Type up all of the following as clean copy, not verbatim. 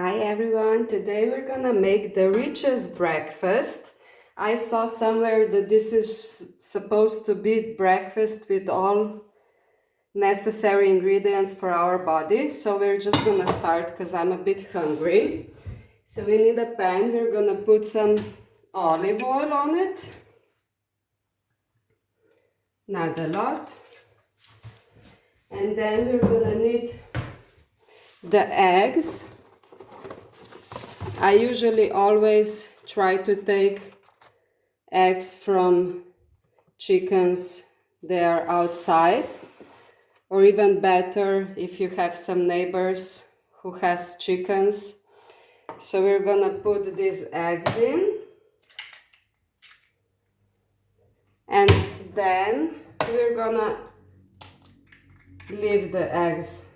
Hi everyone, today we're gonna make the richest breakfast. I saw somewhere that this is supposed to be breakfast with all necessary ingredients for our body. So we're just gonna start because I'm a bit hungry. So we need a pan, we're gonna put some olive oil on it. Not a lot. And then we're gonna need the eggs. I usually always try to take eggs from chickens they are outside, or even better if you have some neighbors who has chickens. So we're gonna put these eggs in, and then we're gonna leave the eggs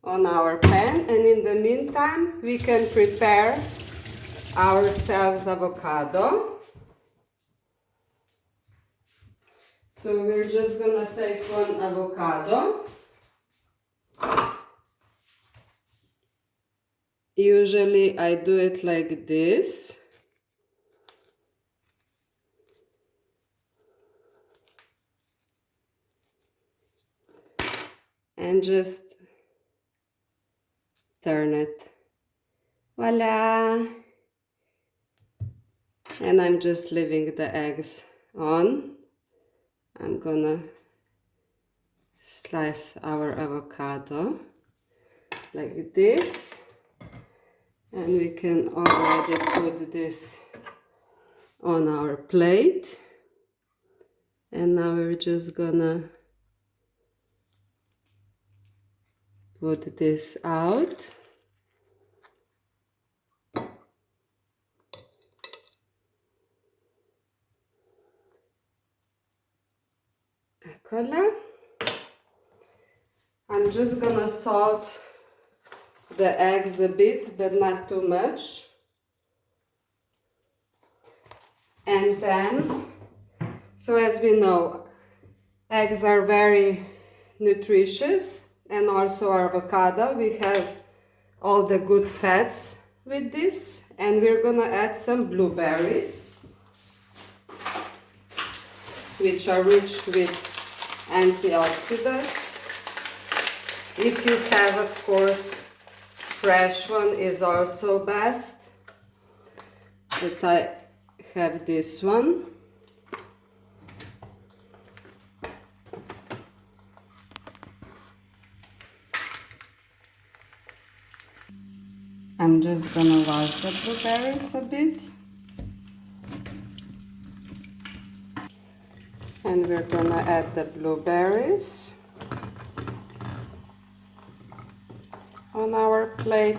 on our pan, and in the meantime we can prepare ourselves avocado. So we're just gonna take one avocado. Usually I do it like this. And just turn it. Voila! And I'm just leaving the eggs on. I'm gonna slice our avocado like this. And we can already put this on our plate. And now we're just gonna put this out. Eccola. I'm just gonna salt the eggs a bit, but not too much. And then, so as we know, eggs are very nutritious, and also avocado. We have all the good fats with this, and we're gonna add some blueberries, which are rich with antioxidants. If you have, of course, fresh one is also best, but I have this one. I'm just gonna wash the blueberries a bit. And we're gonna add the blueberries on our plate.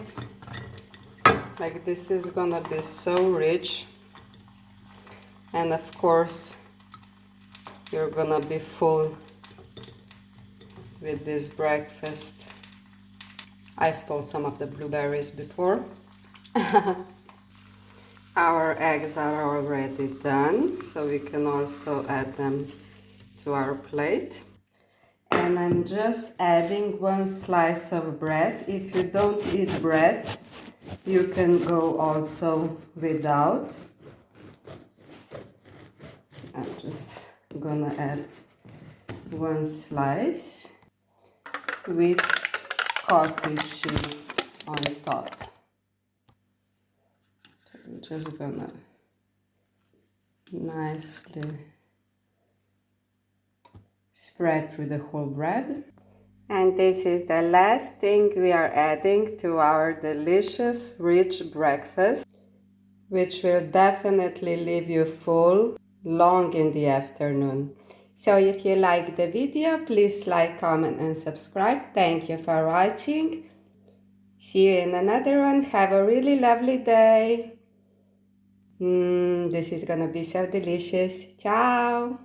Like, this is gonna be so rich. And of course, you're gonna be full with this breakfast. I stole some of the blueberries before. Our eggs are already done, so we can also add them to our plate. And I'm just adding one slice of bread. If you don't eat bread, you can go also without. I'm just gonna add one slice with cottage cheese on top. I'm just gonna nicely spread through the whole bread. And this is the last thing we are adding to our delicious, rich breakfast, which will definitely leave you full long in the afternoon. So if you like the video, please like, comment and subscribe. Thank you for watching. See you in another one. Have a really lovely day. This is gonna be so delicious. Ciao!